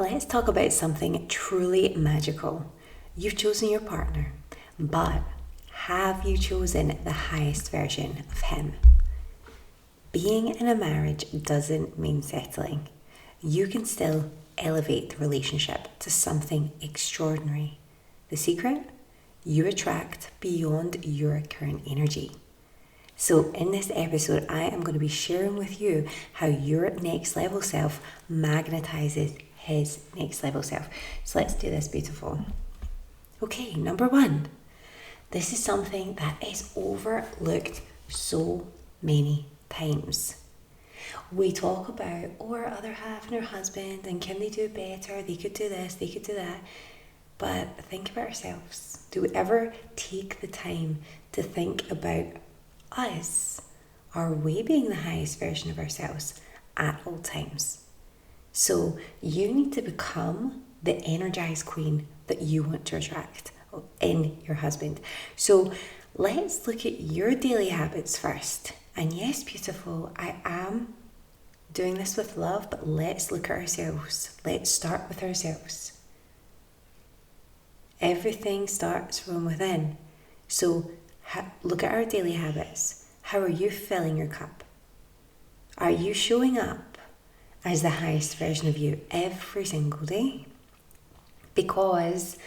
Let's talk about something truly magical. You've chosen your partner, but have you chosen the highest version of him? Being in a marriage doesn't mean settling. You can still elevate the relationship to something extraordinary. The secret? You attract beyond your current energy. So in this episode, I am going to be sharing with you how your next level self magnetizes his next level self. So let's do this, beautiful. Okay, number one. This is something that is overlooked so many times. We talk about our other half and our husband and can they do better, they could do this, they could do that. But think about ourselves. Do we ever take the time to think about us? Are we being the highest version of ourselves at all times? So you need to become the energized queen that you want to attract in your husband. So let's look at your daily habits first. And yes, beautiful, I am doing this with love, but let's look at ourselves. Let's start with ourselves. Everything starts from within. So look at our daily habits. How are you filling your cup? Are you showing up as the highest version of you every single day? Because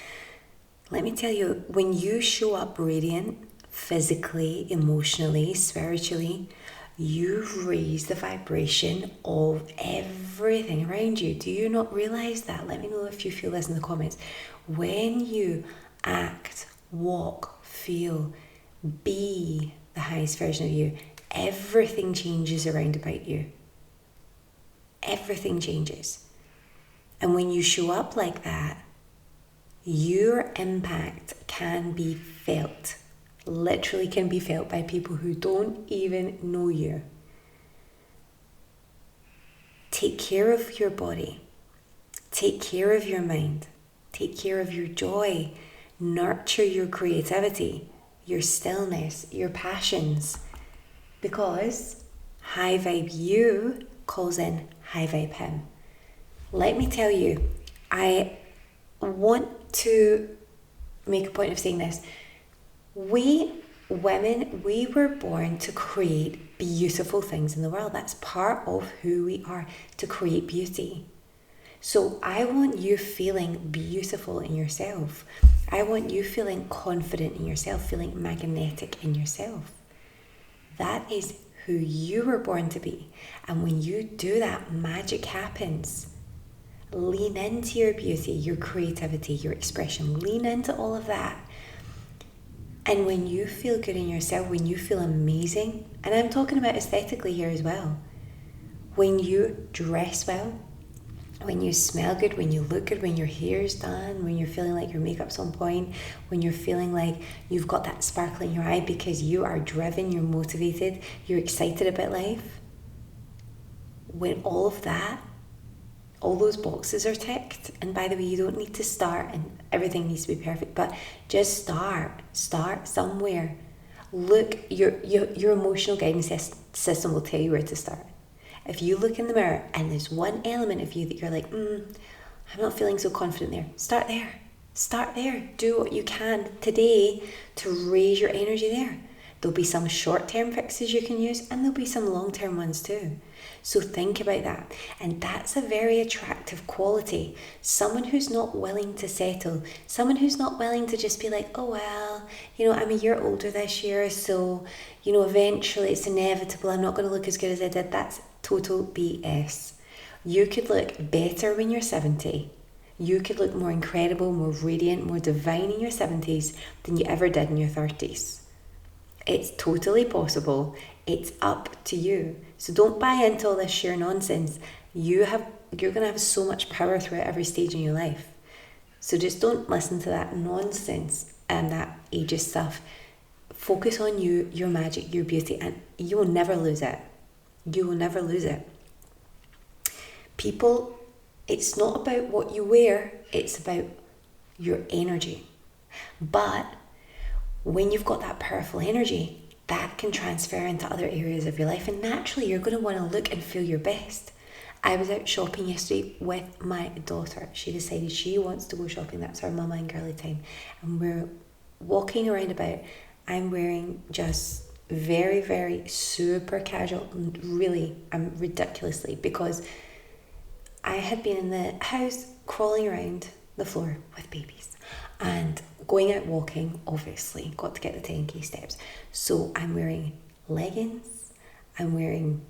let me tell you, when you show up radiant, physically, emotionally, spiritually, you raise the vibration of everything around you. Do you not realize that? Let me know if you feel this in the comments. When you act, walk, feel, be the highest version of you, everything changes around about you. Everything changes. And when you show up like that, your impact can be felt. Literally can be felt by people who don't even know you. Take care of your body. Take care of your mind. Take care of your joy. Nurture your creativity, your stillness, your passions. Because high vibe you calls in high vibe him. Let me tell you, I want to make a point of saying this. We women, we were born to create beautiful things in the world. That's part of who we are, to create beauty. So I want you feeling beautiful in yourself. I want you feeling confident in yourself, feeling magnetic in yourself. That is who you were born to be. And when you do that, magic happens. Lean into your beauty, your creativity, your expression. Lean into all of that. And when you feel good in yourself, when you feel amazing, and I'm talking about aesthetically here as well, when you dress well, when you smell good, when you look good, when your hair's done, when you're feeling like your makeup's on point, when you're feeling like you've got that sparkle in your eye because you are driven, you're motivated, you're excited about life, when all of that, all those boxes are ticked, and by the way, you don't need to start and everything needs to be perfect, but just start somewhere. Look, your emotional guidance system will tell you where to start. If you look in the mirror and there's one element of you that you're like, I'm not feeling so confident there, start there. Do what you can today to raise your energy there. There'll be some short-term fixes you can use, and there'll be some long-term ones too. So think about that. And that's a very attractive quality. Someone who's not willing to settle. Someone who's not willing to just be like, oh, well, I'm a year older this year, so, eventually it's inevitable. I'm not going to look as good as I did. That's total BS. You could look better when you're 70. You could look more incredible, more radiant, more divine in your 70s than you ever did in your 30s. It's totally possible. It's up to you. So don't buy into all this sheer nonsense. You're going to have so much power throughout every stage in your life. So just don't listen to that nonsense and that ageist stuff. Focus on you, your magic, your beauty, and you will never lose it. You will never lose it. People, it's not about what you wear, it's about your energy. But when you've got that powerful energy, that can transfer into other areas of your life, and naturally you're going to want to look and feel your best. I was out shopping yesterday with my daughter. She decided she wants to go shopping. That's our mama and girly time. And we're walking around about. I'm wearing just very, very super casual. Really, ridiculously, because I had been in the house crawling around the floor with babies and going out walking, obviously, got to get the 10k steps. So I'm wearing leggings, I'm wearing,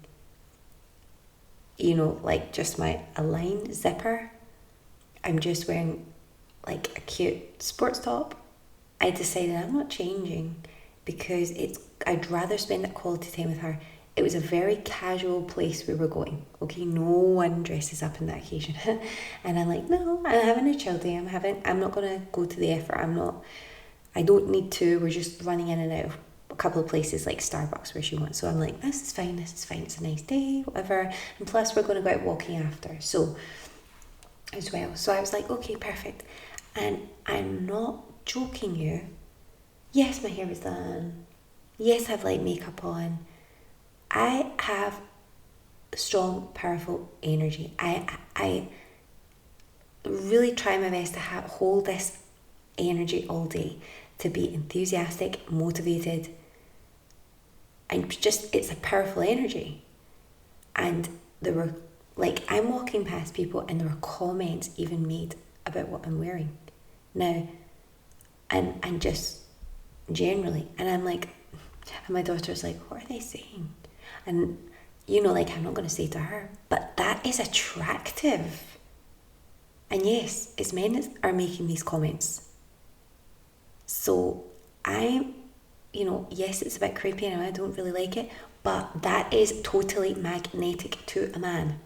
like just my aligned zipper. I'm just wearing like a cute sports top. I decided I'm not changing because I'd rather spend that quality time with her. It was a very casual place we were going. Okay, no one dresses up on that occasion. And I'm like, no, I'm having a chill day. I'm not gonna go to the effort. I don't need to. We're just running in and out of a couple of places like Starbucks where she wants. So I'm like, this is fine, it's a nice day, whatever. And plus we're gonna go out walking after. So as well. So I was like, okay, perfect. And I'm not joking you. Yes, my hair was done. Yes, I've light makeup on. I have strong, powerful energy. I really try my best to hold this energy all day, to be enthusiastic, motivated, and it's a powerful energy. And there were, I'm walking past people and there were comments even made about what I'm wearing now, and just generally, and I'm like, and my daughter's like, what are they saying? And I'm not going to say to her, but that is attractive. And yes, it's men that are making these comments. So yes, it's a bit creepy and I don't really like it, but that is totally magnetic to a man.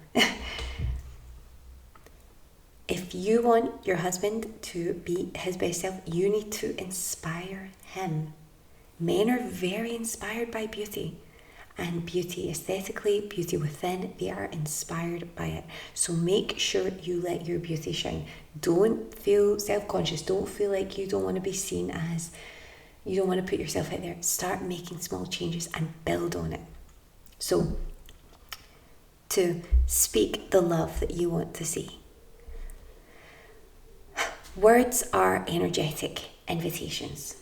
If you want your husband to be his best self, you need to inspire him. Men are very inspired by beauty. And beauty aesthetically, beauty within, they are inspired by it. So make sure you let your beauty shine. Don't feel self-conscious. Don't feel like you don't want to be seen as, you don't want to put yourself out there. Start making small changes and build on it. So, to speak the love that you want to see. Words are energetic invitations.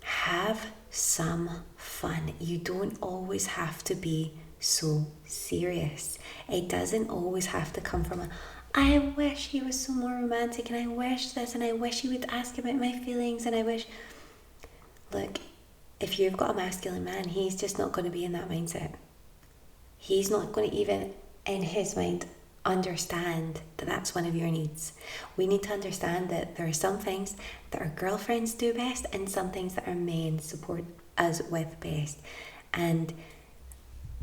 Have some fun. You don't always have to be so serious. It doesn't always have to come from I wish he was so more romantic, and I wish this, and I wish he would ask about my feelings, and I wish. Look, if you've got a masculine man, he's just not going to be in that mindset. He's not going to even, in his mind, understand that that's one of your needs. We need to understand that there are some things that our girlfriends do best and some things that our men support us with best. And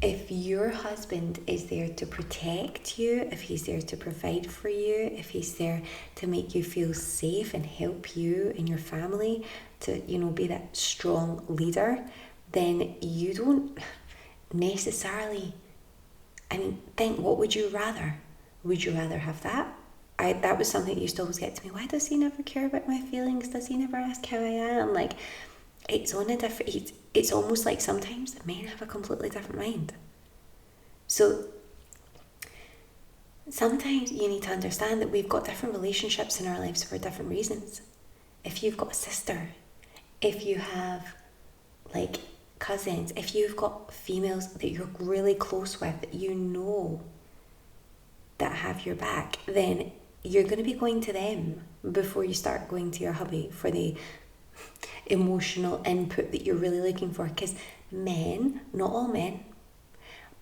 if your husband is there to protect you, if he's there to provide for you, if he's there to make you feel safe and help you and your family to, be that strong leader, then you don't necessarily, think, what would you rather? Would you rather have that? That was something that used to always get to me. Why does he never care about my feelings? Does he never ask how I am? It's on a different. It's almost like sometimes men have a completely different mind. So sometimes you need to understand that we've got different relationships in our lives for different reasons. If you've got a sister, if you have cousins, if you've got females that you're really close with, that have your back, then you're going to be going to them before you start going to your hubby for the emotional input that you're really looking for. Because men, not all men,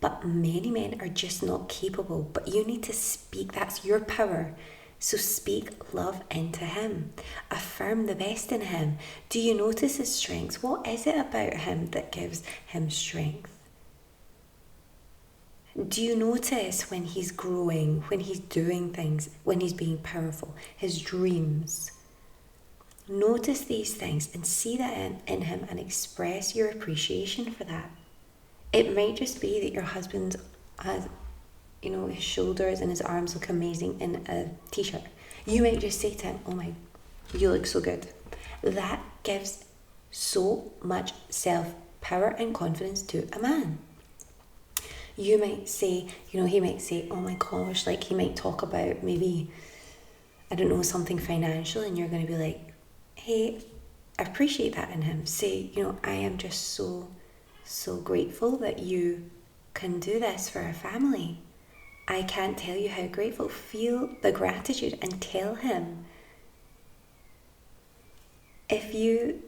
but many men are just not capable. But you need to speak. That's your power. So speak love into him. Affirm the best in him. Do you notice his strengths? What is it about him that gives him strength? Do you notice when he's growing, when he's doing things, when he's being powerful, his dreams? Notice these things and see that in him and express your appreciation for that. It might just be that your husband has, his shoulders and his arms look amazing in a t-shirt. You might just say to him, oh my, you look so good. That gives so much self-power and confidence to a man. You might say, he might say, oh my gosh, like he might talk about maybe, I don't know, something financial, and you're going to be like, hey, I appreciate that in him. Say, I am just so, so grateful that you can do this for our family. I can't tell you how grateful. Feel the gratitude and tell him. If you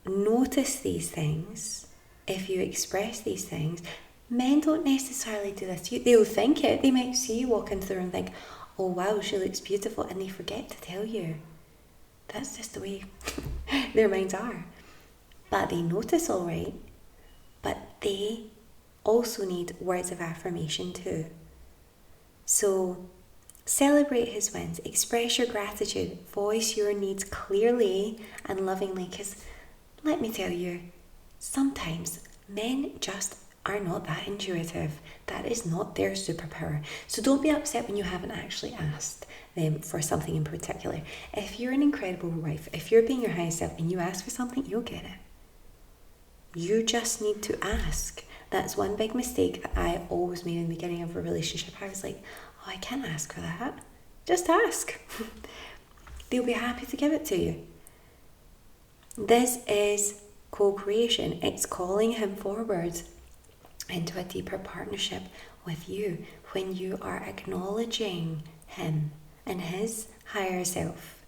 notice these things, if you express these things, men don't necessarily do this. They'll think it. They might see you walking through and think, oh wow, she looks beautiful, and they forget to tell you. That's just the way their minds are. But they notice all right. But they also need words of affirmation too. So celebrate his wins, express your gratitude, voice your needs clearly and lovingly, because let me tell you, sometimes men just are not that intuitive. That is not their superpower. So don't be upset when you haven't actually asked them for something in particular. If you're an incredible wife, if you're being your highest self and you ask for something, you'll get it. You just need to ask. That's one big mistake that I always made in the beginning of a relationship. I was like, oh, I can't ask for that. Just ask. They'll be happy to give it to you. This is co-creation. It's calling him forward into a deeper partnership with you when you are acknowledging him and his higher self.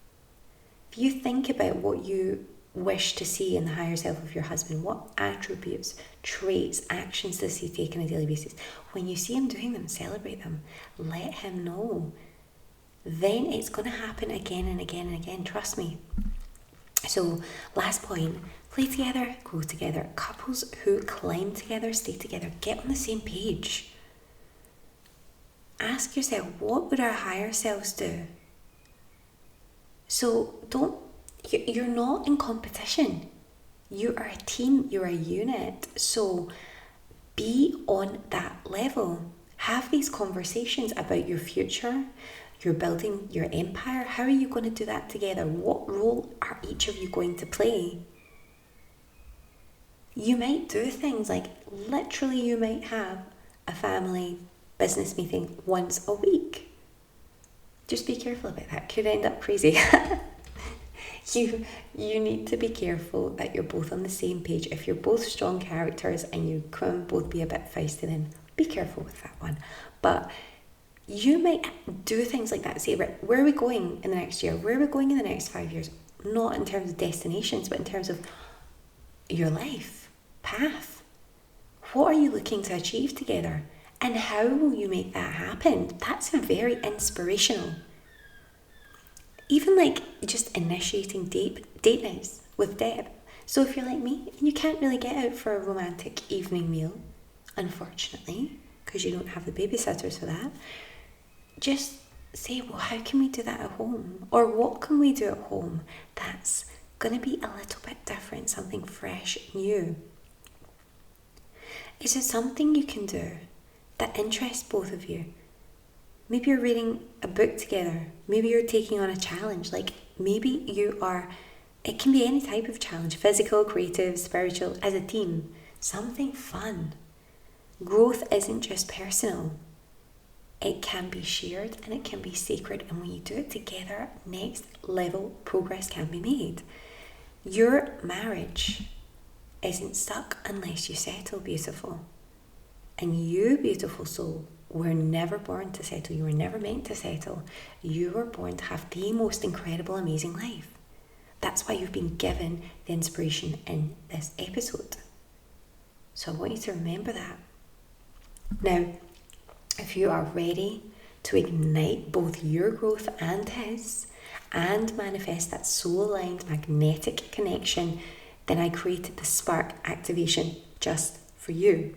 If you think about what you wish to see in the higher self of your husband, what attributes, traits, actions does he take on a daily basis? When you see him doing them, celebrate them. Let him know. Then it's going to happen again and again and again. Trust me. So, last point, play together, grow together. Couples who climb together, stay together, get on the same page. Ask yourself, what would our higher selves do? So, you're not in competition. You are a team, you're a unit. So, be on that level. Have these conversations about your future. You're building your empire. How are you going to do that together? What role are each of you going to play? You might do things like, literally you might have a family business meeting once a week. Just be careful about that. Could end up crazy. You need to be careful that you're both on the same page. If you're both strong characters and you can both be a bit feisty, then be careful with that one. But you might do things like that. Say, right, where are we going in the next year? Where are we going in the next 5 years? Not in terms of destinations, but in terms of your life path. What are you looking to achieve together? And how will you make that happen? That's very inspirational. Even like just initiating date nights with Deb. So if you're like me and you can't really get out for a romantic evening meal, unfortunately, because you don't have the babysitters for that, just say, well, how can we do that at home? Or what can we do at home that's going to be a little bit different, something fresh, new? Is it something you can do that interests both of you? Maybe you're reading a book together. Maybe you're taking on a challenge. Like maybe it can be any type of challenge, physical, creative, spiritual, as a team. Something fun. Growth isn't just personal. It can be shared and it can be sacred. And when you do it together, next level progress can be made. Your marriage isn't stuck unless you settle, beautiful. And you, beautiful soul, were never born to settle. You were never meant to settle. You were born to have the most incredible, amazing life. That's why you've been given the inspiration in this episode. So I want you to remember that. Now, if you are ready to ignite both your growth and his, and manifest that soul-aligned magnetic connection, then I created the Spark Activation just for you.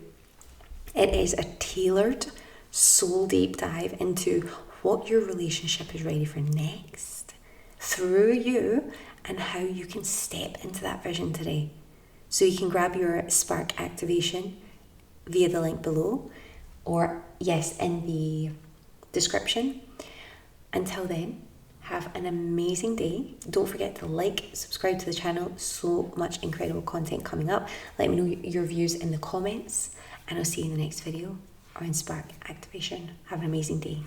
It is a tailored soul deep dive into what your relationship is ready for next through you and how you can step into that vision today. So you can grab your Spark Activation via the link below, or yes, in the description. Until then, have an amazing day. Don't forget to like, subscribe to the channel. So much incredible content coming up. Let me know your views in the comments, and I'll see you in the next video. around spark activation. Have an amazing day.